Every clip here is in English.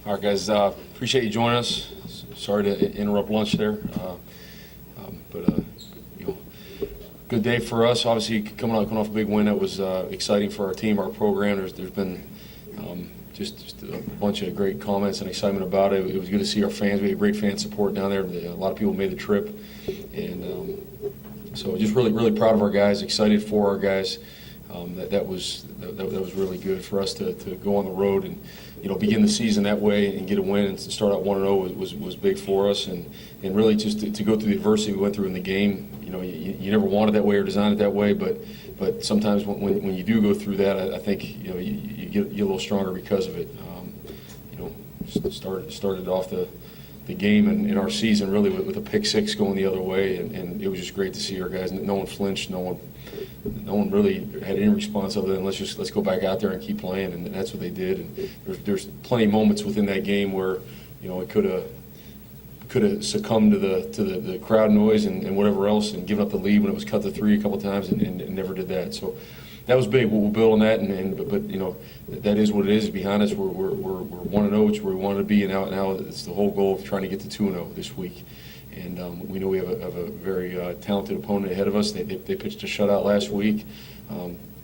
All right, guys. Appreciate you joining us. Sorry to interrupt lunch there, but you know, good day for us. Obviously, coming off a big win, that was exciting for our team, our program. There's been just a bunch of great comments and excitement about it. It was good to see our fans. We had great fan support down there. A lot of people made the trip, and so just really proud of our guys. Excited for our guys. That was really good for us to go on the road and begin the season that way and get a win and start out 1-0 was big for us, and really just to go through the adversity we went through in the game. You never wanted that way or designed it that way, but sometimes when you do go through that, I think you get a little stronger because of it. Started off the game and in our season really with a pick six going the other way, and it was just great to see our guys. No one flinched, no one really had any response other than let's go back out there and keep playing, and that's what they did. And there's plenty of moments within that game where it could have succumbed to the crowd noise and whatever else and given up the lead when it was cut to 3 a couple times and never did that. So that was big. We'll build on that, but that is what it is behind us. We're 1-0, which is where we wanted to be, and now it's the whole goal of trying to get to 2-0 this week. And we know we have a very talented opponent ahead of us. They pitched a shutout last week.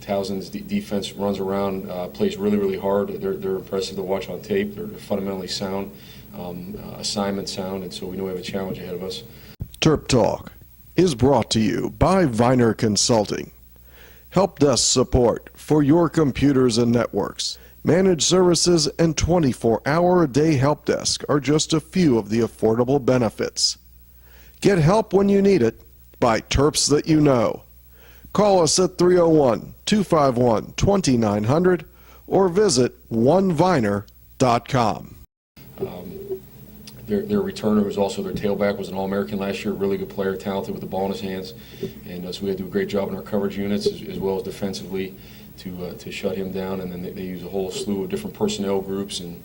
Towson's defense runs around, plays really hard. They're impressive to watch on tape. They're fundamentally sound, assignment sound, and so we know we have a challenge ahead of us. Terp Talk is brought to you by Viner Consulting. Help desk support for your computers and networks. Managed services and 24-hour-a-day help desk are just a few of the affordable benefits. Get help when you need it by Terps that you know. Call us at 301-251-2900 or visit oneviner.com. Their returner, was also their tailback, was an All-American last year, really good player, talented with the ball in his hands, and so we had to do a great job in our coverage units as well as defensively to shut him down. And then they use a whole slew of different personnel groups and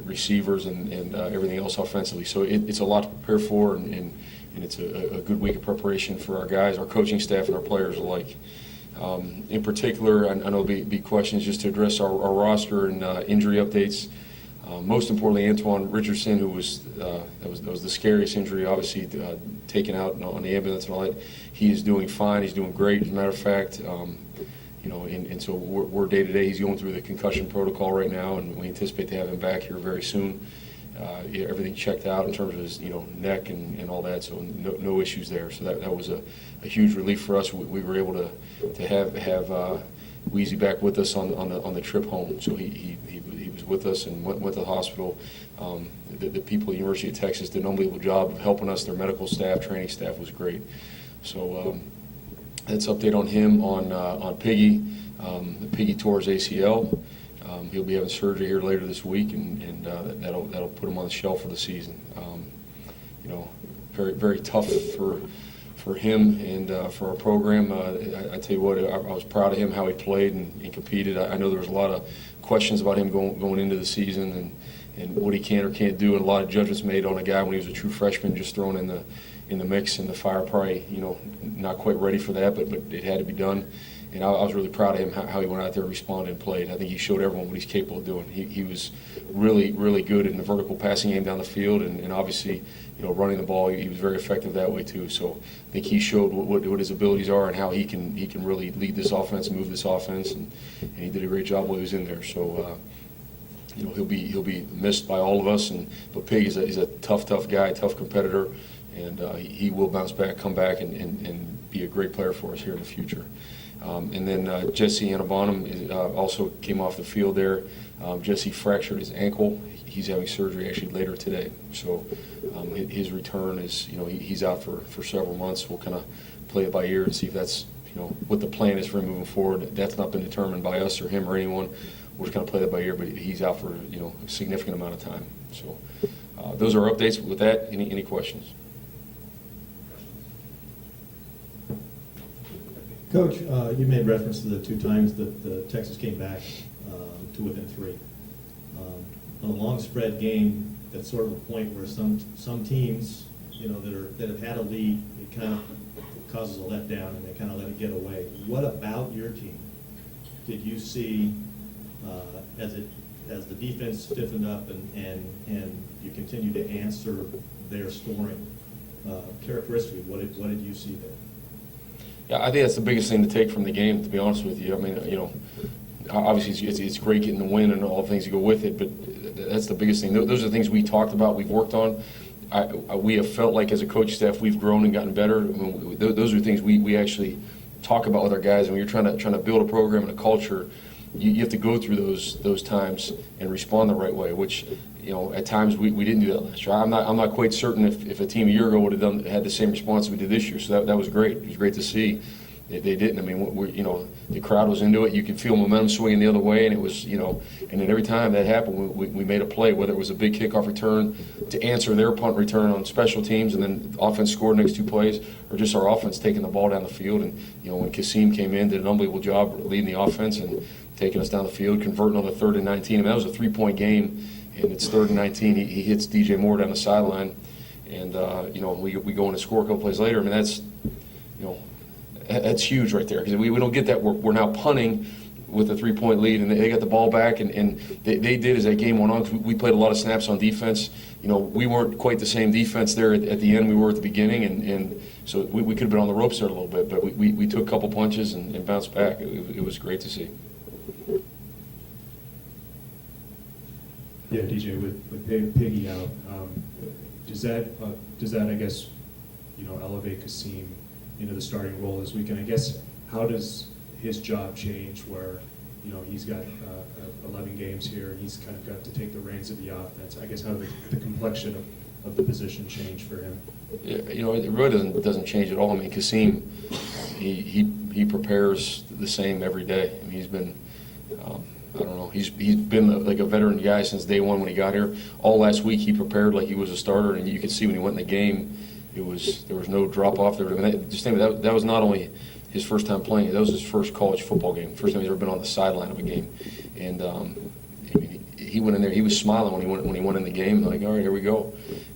receivers and everything else offensively. So it's a lot to prepare for, and it's a good week of preparation for our guys, our coaching staff, and our players alike. In particular, I know there'll be questions just to address our roster and injury updates. Most importantly, Antoine Richardson, who was the scariest injury, obviously taken out on the ambulance and all that. He is doing fine. He's doing great. As a matter of fact, and so we're day to day. He's going through the concussion protocol right now, and we anticipate to have him back here very soon. Everything checked out in terms of his neck and all that, so no issues there. So that was a huge relief for us. We were able to have Weezy back with us on the trip home. So he was with us and went to the hospital. The people at the University of Texas did an unbelievable job of helping us. Their medical staff, training staff was great. So that's update on him. On Piggy. Piggy tore his ACL. He'll be having surgery here later this week, and that'll put him on the shelf for the season. Very tough for him and for our program. I tell you what, I was proud of him, how he played and competed. I know there was a lot of questions about him going into the season and what he can or can't do, and a lot of judgments made on a guy when he was a true freshman, just thrown in the mix, and the fire probably not quite ready for that, but it had to be done. And I was really proud of him, how he went out there, responded, and played. I think he showed everyone what he's capable of doing. He was really good in the vertical passing game down the field, and obviously, running the ball, he was very effective that way too. So I think he showed what his abilities are and how he can really lead this offense, move this offense, and he did a great job while he was in there. So he'll be missed by all of us. But Pig is a tough guy, tough competitor, and he will bounce back, come back, and be a great player for us here in the future. And then Jesse Anabonham also came off the field there. Jesse fractured his ankle. He's having surgery actually later today. So his return is, he's out for several months. We'll kind of play it by ear and see if that's, what the plan is for him moving forward. That's not been determined by us or him or anyone. We're just going to play that by ear, but he's out for, a significant amount of time. So those are our updates. With that, any questions? Coach, you made reference to the 2 times that Texas came back to within 3. On a long spread game, that's sort of a point where some teams, that have had a lead, it kind of causes a letdown and they kind of let it get away. What about your team did you see as it as the defense stiffened up and you continue to answer their scoring, characteristically, what did you see there? Yeah, I think that's the biggest thing to take from the game, to be honest with you. I mean, obviously it's great getting the win and all the things that go with it, but that's the biggest thing. Those are the things we talked about, we've worked on. We have felt like as a coach staff we've grown and gotten better. I mean, those are things we actually talk about with our guys. And when you're trying to build a program and a culture, you have to go through those times and respond the right way, which, at times we didn't do that last year. I'm not quite certain if a team a year ago would have had the same response we did this year. So that was great. It was great to see. They didn't. I mean, the crowd was into it. You could feel momentum swinging the other way, and it was, and then every time that happened, we made a play, whether it was a big kickoff return to answer their punt return on special teams, and then the offense scored next two plays, or just our offense taking the ball down the field. And when Kasim came in, did an unbelievable job leading the offense and taking us down the field, converting on the 3rd and 19. I mean, that was a 3-point game, and it's 3rd and 19. He hits DJ Moore down the sideline, and we go in to score a couple plays later. I mean, that's huge right there, because we don't get that. We're now punting with a 3-point lead, and they got the ball back, and they did as that game went on. 'Cause we played a lot of snaps on defense. We weren't quite the same defense there at the end we were at the beginning, and so we could have been on the ropes there a little bit, but we took a couple punches and bounced back. It was great to see. Yeah, DJ, with Piggy out, does that I guess elevate Kasim into the starting role this weekend? I guess, how does his job change where he's got 11 games here, and he's kind of got to take the reins of the offense? I guess, how does the complexion of the position change for him? Yeah, it really doesn't change at all. I mean, Kasim, he prepares the same every day. I mean, he's been I don't know. He's been like a veteran guy since day one when he got here. All last week he prepared like he was a starter, and you could see when he went in the game, there was no drop off there. I mean, just think that was not only his first time playing; that was his first college football game. First time he's ever been on the sideline of a game, and he went in there. He was smiling when he went in the game. Like, all right, here we go,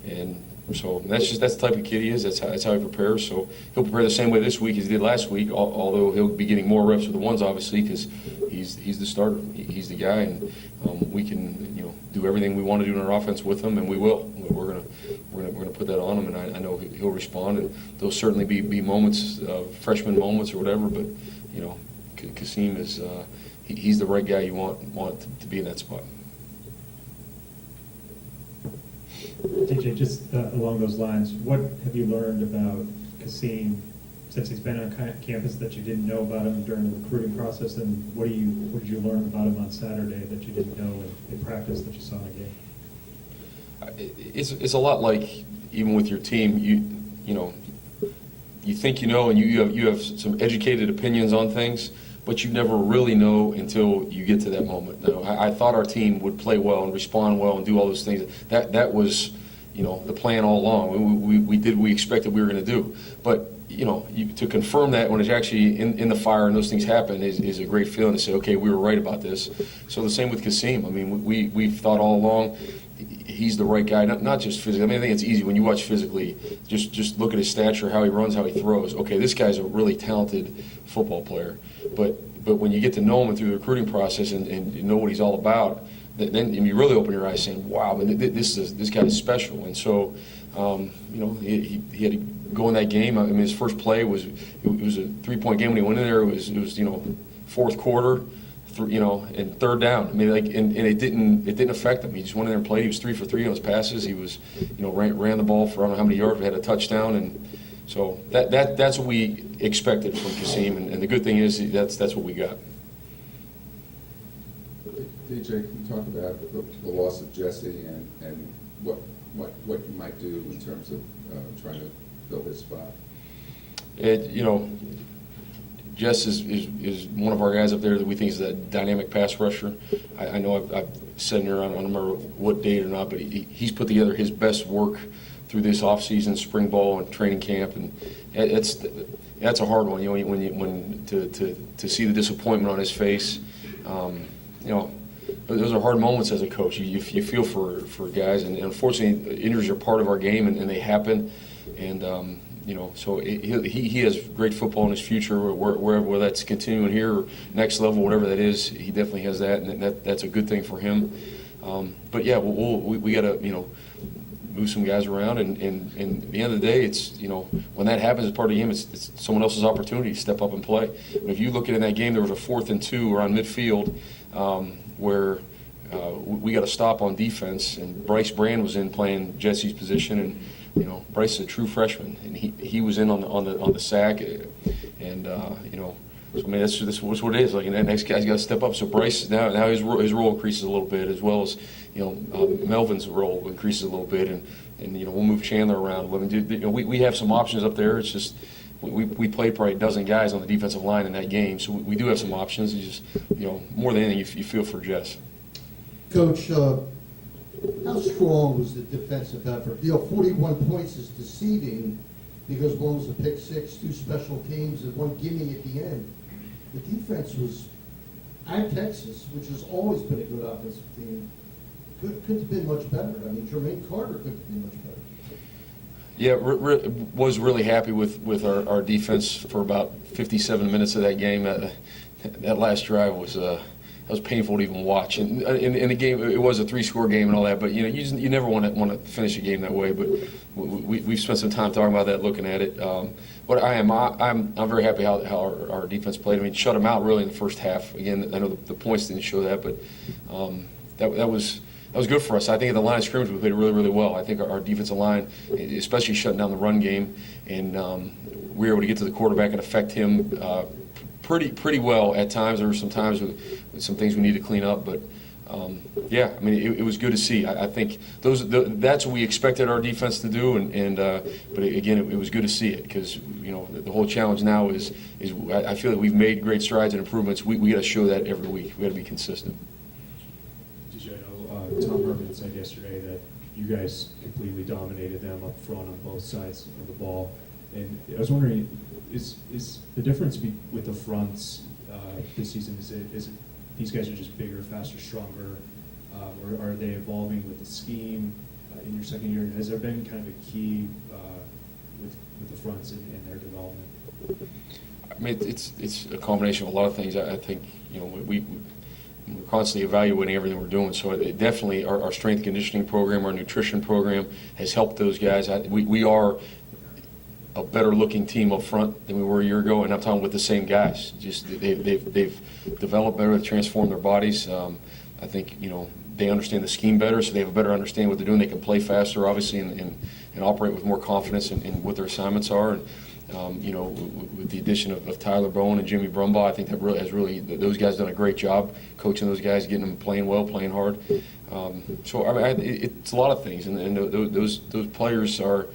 and. So that's the type of kid he is. That's how he prepares. So he'll prepare the same way this week as he did last week. Although he'll be getting more reps with the ones, obviously, because he's the starter. He's the guy, and we can do everything we want to do in our offense with him, and we will. We're gonna put that on him, and I know he'll respond. And there'll certainly be moments, freshman moments or whatever. But Kasim is he's the right guy you want to be in that spot. DJ, just along those lines, what have you learned about Kasim since he's been on campus that you didn't know about him during the recruiting process, and what did you learn about him on Saturday that you didn't know in practice that you saw in the game? It's a lot like even with your team, you think and you have some educated opinions on things, but you never really know until you get to that moment. Now, I thought our team would play well and respond well and do all those things. That was, the plan all along. We did what we expected we were going to do. But, to confirm that when it's actually in the fire and those things happen is a great feeling to say, okay, we were right about this. So the same with Kasim. I mean, we've thought all along he's the right guy, not just physically. I mean, I think it's easy when you watch physically, just look at his stature, how he runs, how he throws. Okay, this guy's a really talented football player. But when you get to know him through the recruiting process and you know what he's all about, then you really open your eyes saying, wow, this guy is special. And so, he had to go in that game. I mean, his first play was a 3-point game when he went in there. It was fourth quarter. And third down. I mean, and it didn't affect him. He just went in there and played. He was 3 for 3 on his passes. He was, ran the ball for I don't know how many yards. We had a touchdown, and so that's what we expected from Kasim. And the good thing is that's what we got. DJ, can you talk about the loss of Jesse and what you might do in terms of trying to fill his spot? Jess is one of our guys up there that we think is a dynamic pass rusher. I know I've said in here, I don't remember what date or not, but he's put together his best work through this offseason, spring ball, and training camp, and that's a hard one. To see the disappointment on his face. Those are hard moments as a coach. You feel for guys, and unfortunately, injuries are part of our game, and they happen. And So he has great football in his future, whether that's continuing here or next level, whatever that is. He definitely has that, and that's a good thing for him. But yeah, we got to move some guys around, and at the end of the day, it's when that happens as part of the game, it's someone else's opportunity to step up and play. And if you look at in that game, there was a 4th and 2 around midfield where we got a stop on defense, and Bryce Brand was in playing Jesse's position, and Bryce is a true freshman, and he was in on the sack, and so I mean that's what it is. Like, and that next guy's got to step up. So Bryce now his role increases a little bit, as well as Melvin's role increases a little bit, and we'll move Chandler around. I mean, we have some options up there. It's just we played probably a dozen guys on the defensive line in that game, so we do have some options. It's just more than anything, you feel for Jess. Coach, how strong was the defensive effort? 41 points is deceiving because one was a pick six, 2 special teams, and 1 gimme at the end. The defense was, at Texas, which has always been a good offensive team, couldn't have been much better. I mean, Jermaine Carter couldn't have been much better. Yeah, was really happy with our defense for about 57 minutes of that game. That last drive was painful to even watch. And in the game, it was a 3-score game and all that. But you never want to finish a game that way. But we've spent some time talking about that, looking at it. But I'm very happy how our defense played. I mean, shut them out really in the first half. Again, I know the points didn't show that, but that was good for us. I think at the line of scrimmage we played really, really well. I think our defensive line, especially shutting down the run game, and we were able to get to the quarterback and affect him pretty well at times. There were some times with some things we need to clean up, but yeah, I mean, it was good to see. I think that's what we expected our defense to do, but again, it was good to see it, because the whole challenge now is I feel that we've made great strides and improvements. We got to show that every week. We got to be consistent. Did you know Tom Herman said yesterday that you guys completely dominated them up front on both sides of the ball, and I was wondering, is the difference with the fronts this season, is it these guys are just bigger, faster, stronger, or are they evolving with the scheme in your second year? Has there been kind of a key with the fronts in their development? I mean, it's a combination of a lot of things. I think we're constantly evaluating everything we're doing. So it definitely our strength conditioning program, our nutrition program has helped those guys. We are a better looking team up front than we were a year ago, and I'm talking with the same guys. Just they've developed better, they've transformed their bodies. I think they understand the scheme better, so they have a better understanding what they're doing. They can play faster, obviously, and operate with more confidence in what their assignments are. And with the addition of Tyler Bowen and Jimmy Brumbaugh, I think that really those guys done a great job coaching those guys, getting them playing well, playing hard. So I mean, it's a lot of things, and those players are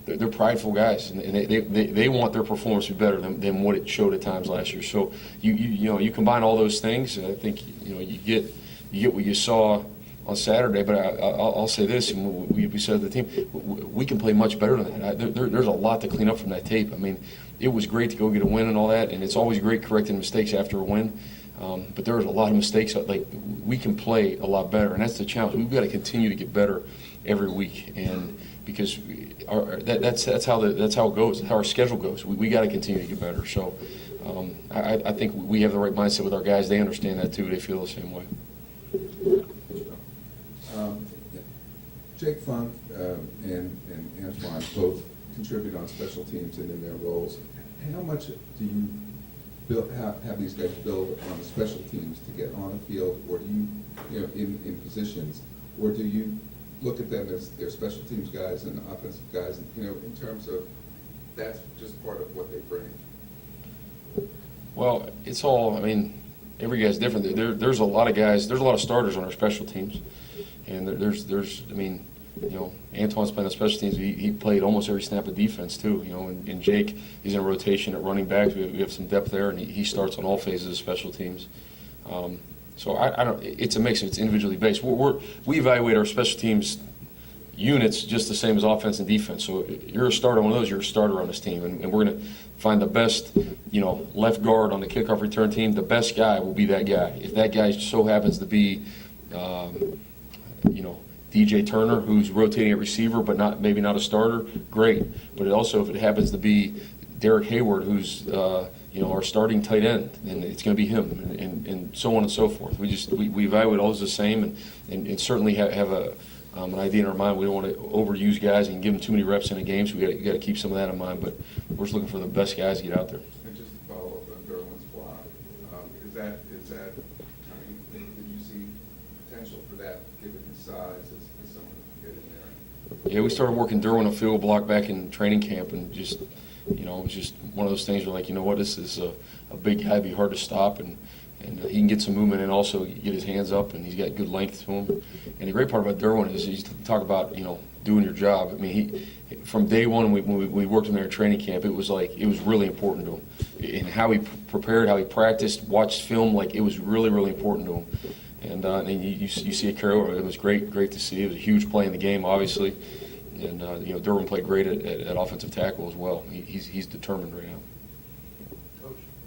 they're prideful guys, and they want their performance to be better than what it showed at times last year. So you combine all those things, and I think you get what you saw on Saturday. But I'll say this, and we said to the team, we can play much better than that. There's a lot to clean up from that tape. I mean, it was great to go get a win and all that, and it's always great correcting mistakes after a win. But there was a lot of mistakes. Like, we can play a lot better, and that's the challenge. We've got to continue to get better every week, and because that's how it goes. That's how our schedule goes. We got to continue to get better. So I think we have the right mindset with our guys. They understand that too. They feel the same way. Jake Funk and Antoine both contribute on special teams and in their roles. How much do you have these guys build on the special teams to get on the field, or do you in positions, or do you look at them as their special teams guys and offensive guys, in terms of that's just part of what they bring? Well, it's all, I mean, every guy's different. There's a lot of guys, there's a lot of starters on our special teams. And there's I mean, Antoine's playing on special teams. He played almost every snap of defense too, and Jake, he's in rotation at running backs. We have some depth there, and he starts on all phases of special teams. So I don't, it's a mix. It's individually based. We evaluate our special teams units just the same as offense and defense. So you're a starter on one of those, you're a starter on this team, and we're going to find the best, left guard on the kickoff return team. The best guy will be that guy. If that guy so happens to be, DJ Turner, who's rotating at receiver, but maybe not a starter, great. But it also, if it happens to be Derek Hayward, who's our starting tight end, then it's going to be him, and so on and so forth. We evaluate all those the same, and certainly have an idea in our mind. We don't want to overuse guys and give them too many reps in a game, so we got to keep some of that in mind. But we're just looking for the best guys to get out there. And just to follow up on Derwin's block, is that, I mean, do you see potential for that, given his size, as someone who can get in there? Yeah, we started working Derwin a field block back in training camp, and just, it was just one of those things where, like, this is a big guy, be hard to stop, and he can get some movement and also get his hands up, and he's got good length to him. And the great part about Derwin is you talk about, doing your job. I mean, from day one when we worked him there at training camp, it was really important to him. And how he prepared, how he practiced, watched film, it was really, really important to him. And you see it carry over. It was great to see. It was a huge play in the game, obviously. And Derwin played great at offensive tackle as well. He's determined right now.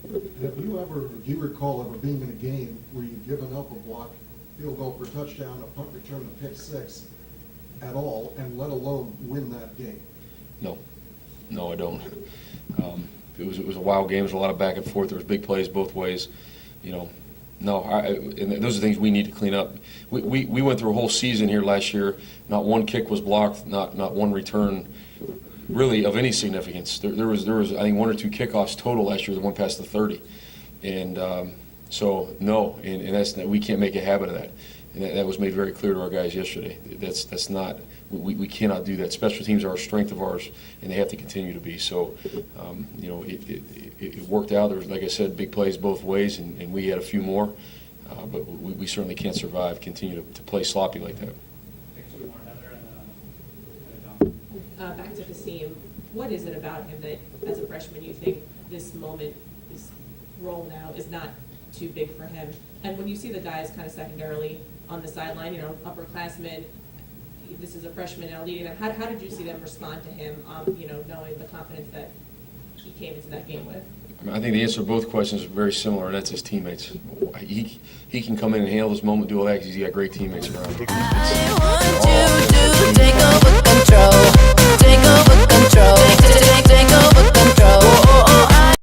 Do you recall ever being in a game where you've given up a block, field goal for touchdown, a punt return, a pick six at all, and let alone win that game? No, I don't. It was a wild game. There was a lot of back and forth. There was big plays both ways. No, and those are things we need to clean up. We went through a whole season here last year. Not one kick was blocked. Not one return really of any significance. There was I think 1 or 2 kickoffs total last year that went past the 30, and so no, and that's we can't make a habit of that. And that was made very clear to our guys yesterday. That's not we cannot do that. Special teams are a strength of ours, and they have to continue to be. So it worked out. There was, like I said, big plays both ways, and we had a few more, but we certainly can't continue to play sloppy like that. Back to Kasim, what is it about him that, as a freshman, you think this moment, this role now, is not too big for him? And when you see the guys kind of secondarily on the sideline, upperclassmen, this is a freshman now leading them, how did you see them respond to him, knowing the confidence that he came into that game with? I think the answer to both questions is very similar, and that's his teammates. He can come in and handle this moment, do all that because he's got great teammates around him.